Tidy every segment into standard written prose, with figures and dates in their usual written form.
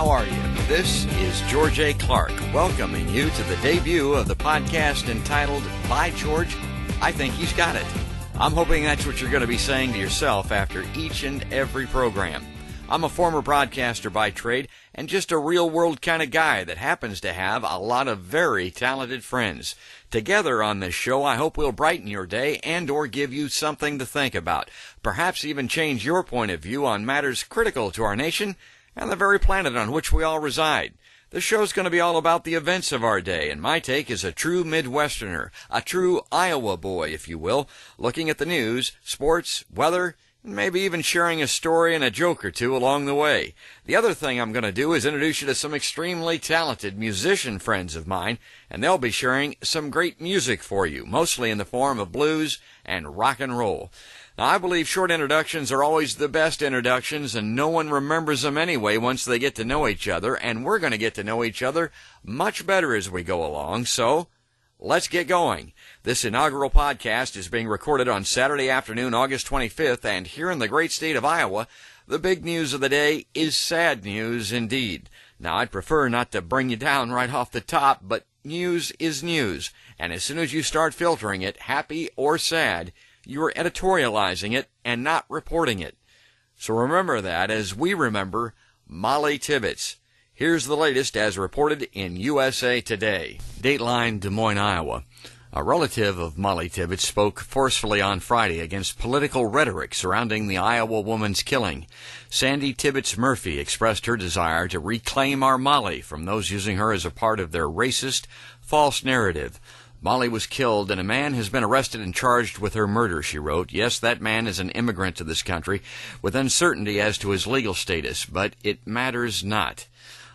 how are you? This is George A. Clark welcoming you to the debut of the podcast entitled By George, I Think He's Got It. I'm hoping that's what you're going to be saying to yourself after each and every program. I'm a former broadcaster by trade and just a real-world kind of guy that happens to have a lot of very talented friends. Together on this show, I hope we'll brighten your day and or give you something to think about, perhaps even change your point of view on matters critical to our nation and the very planet on which we all reside. This show's going to be all about the events of our day, and my take is a true Midwesterner, a true Iowa boy, if you will, looking at the news, sports, weather, and maybe even sharing a story and a joke or two along the way. The other thing I'm going to do is introduce you to some extremely talented musician friends of mine, and they'll be sharing some great music for you, mostly in the form of blues and rock and roll. Now, I believe short introductions are always the best introductions, and no one remembers them anyway once they get to know each other, and we're going to get to know each other much better as we go along, so let's get going. This inaugural podcast is being recorded on Saturday afternoon, August 25th, and here in the great state of Iowa, the big news of the day is sad news indeed. Now, I'd prefer not to bring you down right off the top, but news is news, and as soon as you start filtering it, happy or sad, you are editorializing it and not reporting it. So remember that as we remember Molly Tibbetts. Here's the latest as reported in USA Today. Dateline, Des Moines, Iowa. A relative of Molly Tibbetts spoke forcefully on Friday against political rhetoric surrounding the Iowa woman's killing. Sandy Tibbetts Murphy expressed her desire to reclaim our Molly from those using her as a part of their racist, false narrative. Molly was killed, and a man has been arrested and charged with her murder, she wrote. Yes, that man is an immigrant to this country, with uncertainty as to his legal status, but it matters not.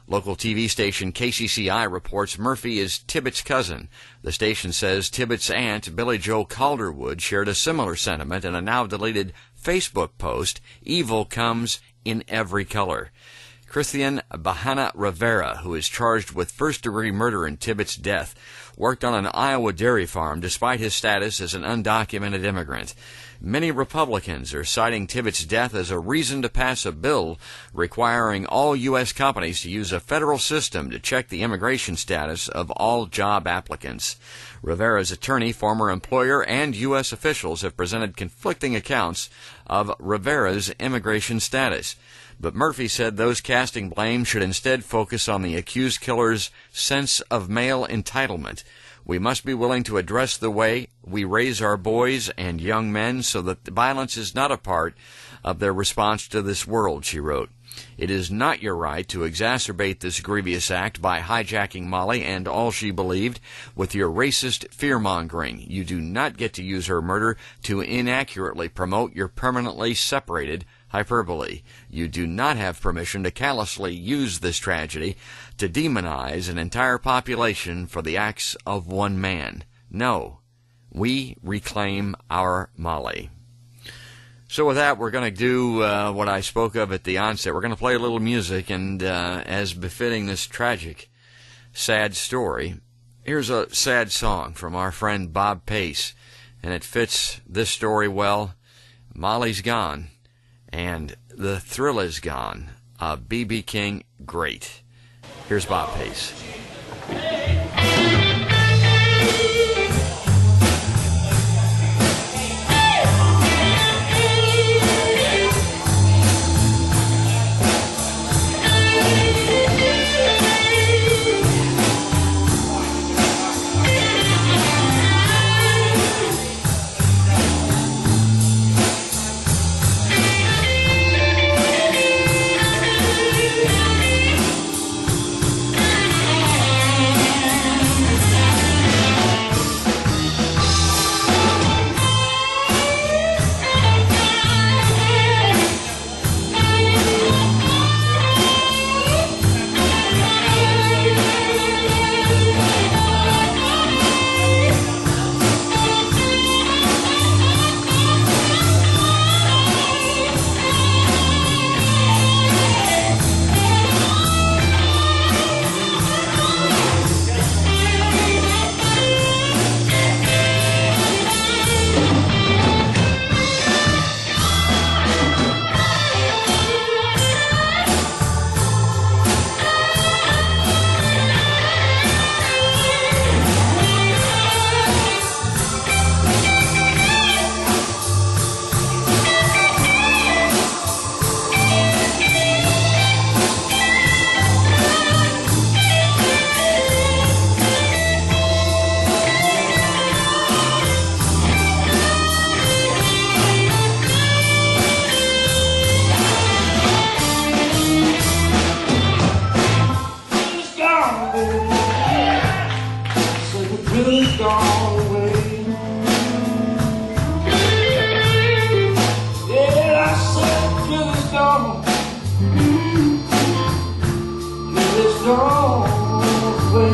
Local TV station KCCI reports Murphy is Tibbetts' cousin. The station says Tibbetts' aunt, Billie Jo Calderwood, shared a similar sentiment in a now-deleted Facebook post, "Evil comes in every color." Christian Bahana Rivera, who is charged with first-degree murder in Tibbetts' death, worked on an Iowa dairy farm despite his status as an undocumented immigrant. Many Republicans are citing Tibbetts' death as a reason to pass a bill requiring all U.S. companies to use a federal system to check the immigration status of all job applicants. Rivera's attorney, former employer, and U.S. officials have presented conflicting accounts of Rivera's immigration status. But Murphy said those casting blame should instead focus on the accused killer's sense of male entitlement. We must be willing to address the way we raise our boys and young men so that the violence is not a part of their response to this world, she wrote. It is not your right to exacerbate this grievous act by hijacking Molly and all she believed with your racist fear-mongering. You do not get to use her murder to inaccurately promote your permanently separated hyperbole. You do not have permission to callously use this tragedy to demonize an entire population for the acts of one man. No, we reclaim our Molly. So with that, we're going to do what I spoke of at the onset. We're going to play a little music, and as befitting this tragic, sad story, here's a sad song from our friend Bob Pace, and it fits this story well. Molly's gone, and the thrill is gone. B.B. King, great. Here's Bob Pace. gone away. Yeah, I said till it's gone, till it's gone away.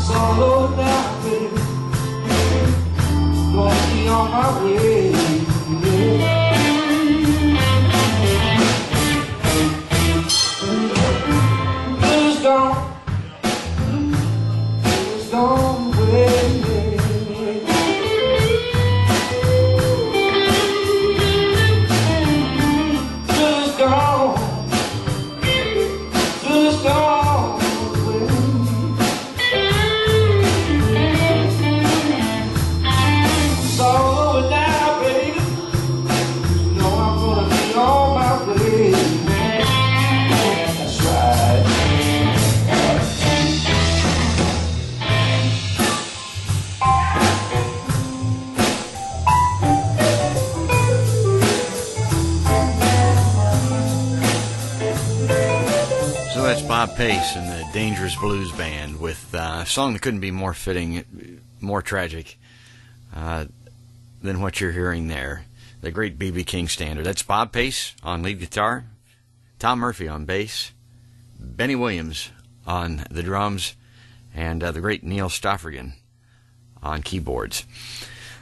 Solo now, baby, gonna be on my way. Yeah. Gone, it's gone away. Till it's gone, till it's gone away. It's all over now, baby. You know I'm gonna be on my way. That's right. That's Bob Pace and the Dangerous Blues Band with a song that couldn't be more fitting, more tragic than what you're hearing there. The great B.B. King standard. That's Bob Pace on lead guitar, Tom Murphy on bass, Benny Williams on the drums, and the great Neil Stoffergen on keyboards.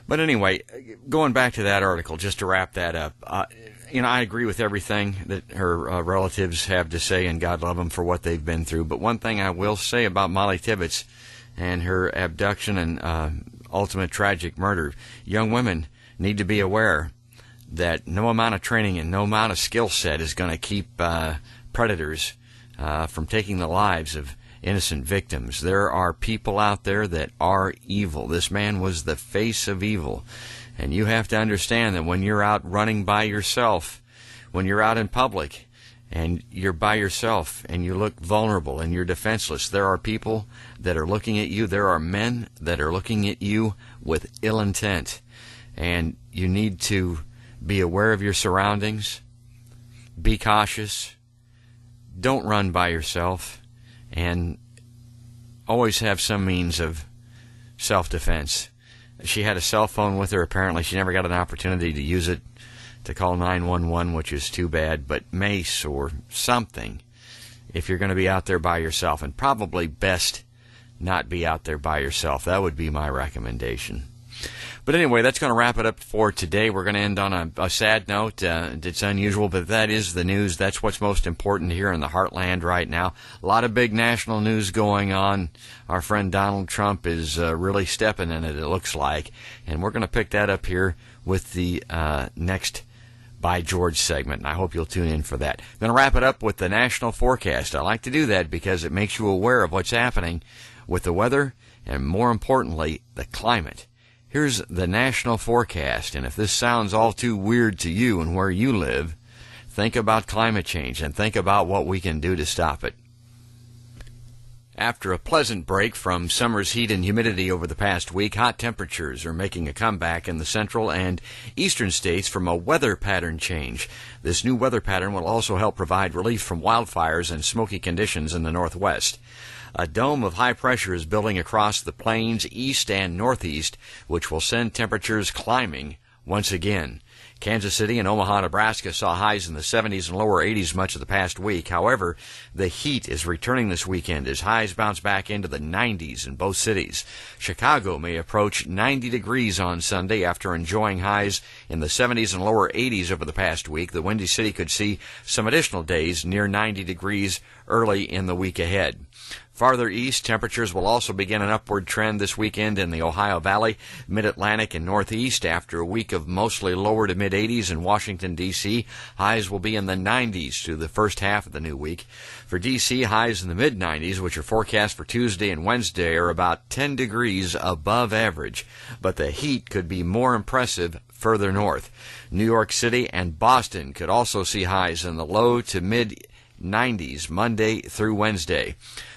But anyway, going back to that article, just to wrap that up, I agree with everything that her relatives have to say, and God love them for what they've been through. But one thing I will say about Molly Tibbetts and her abduction and ultimate tragic murder, young women need to be aware that no amount of training and no amount of skill set is going to keep predators from taking the lives of innocent victims. There are people out there that are evil. This man was the face of evil. And you have to understand that when you're out running by yourself, when you're out in public and you're by yourself and you look vulnerable and you're defenseless, there are people that are looking at you. There are men that are looking at you with ill intent. And you need to be aware of your surroundings. Be cautious. Don't run by yourself. And always have some means of self-defense. She had a cell phone with her. Apparently, she never got an opportunity to use it to call 911, which is too bad. But mace or something if you're going to be out there by yourself. And probably best not be out there by yourself. That would be my recommendation. But anyway, that's going to wrap it up for today. We're going to end on a sad note. It's unusual, but that is the news. That's what's most important here in the heartland right now. A lot of big national news going on. Our friend Donald Trump is really stepping in it looks like. And we're going to pick that up here with the next By George segment, and I hope you'll tune in for that. I'm going to wrap it up with the national forecast. I like to do that because it makes you aware of what's happening with the weather and, more importantly, the climate. Here's the national forecast, and if this sounds all too weird to you and where you live, think about climate change and think about what we can do to stop it. After a pleasant break from summer's heat and humidity over the past week, hot temperatures are making a comeback in the central and eastern states from a weather pattern change. This new weather pattern will also help provide relief from wildfires and smoky conditions in the northwest. A dome of high pressure is building across the plains east and northeast, which will send temperatures climbing once again. Kansas City and Omaha, Nebraska saw highs in the 70s and lower 80s much of the past week. However, the heat is returning this weekend as highs bounce back into the 90s in both cities. Chicago may approach 90 degrees on Sunday after enjoying highs in the 70s and lower 80s over the past week. The Windy City could see some additional days near 90 degrees early in the week ahead. Farther east, temperatures will also begin an upward trend this weekend in the Ohio Valley, Mid-Atlantic, and Northeast. After a week of mostly lower to mid-80s in Washington, D.C., highs will be in the 90s through the first half of the new week. For D.C., highs in the mid-90s, which are forecast for Tuesday and Wednesday, are about 10 degrees above average. But the heat could be more impressive further north. New York City and Boston could also see highs in the low to mid 90s Monday through Wednesday.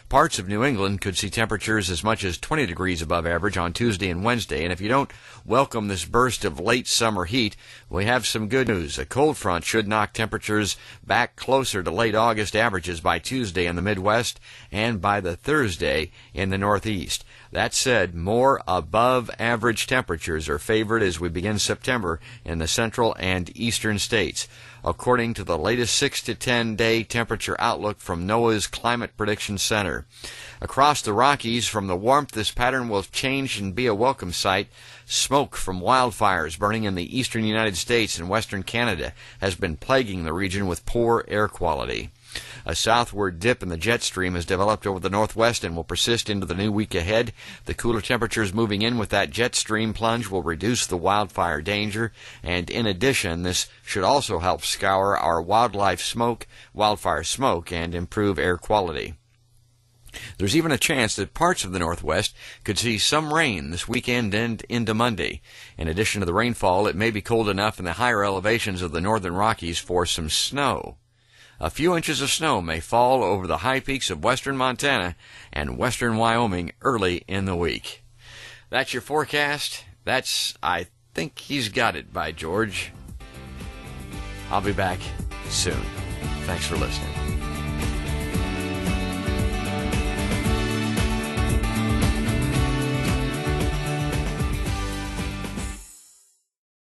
Parts of New England could see temperatures as much as 20 degrees above average on Tuesday and Wednesday. And if you don't welcome this burst of late summer heat, we have some good news. A cold front should knock temperatures back closer to late August averages by Tuesday in the Midwest and by the Thursday in the Northeast. That said, more above average temperatures are favored as we begin September in the central and eastern states. According to the latest 6 to 10 day temperature outlook from NOAA's Climate Prediction Center. Across the Rockies, from the warmth, this pattern will change and be a welcome sight. Smoke from wildfires burning in the eastern United States and western Canada has been plaguing the region with poor air quality. A southward dip in the jet stream has developed over the northwest and will persist into the new week ahead. The cooler temperatures moving in with that jet stream plunge will reduce the wildfire danger, and in addition, this should also help scour our wildfire smoke, and improve air quality. There's even a chance that parts of the Northwest could see some rain this weekend and into Monday. In addition to the rainfall, it may be cold enough in the higher elevations of the northern Rockies for some snow. A few inches of snow may fall over the high peaks of western Montana and western Wyoming early in the week. That's your forecast. That's I Think He's Got It by George. I'll be back soon. Thanks for listening.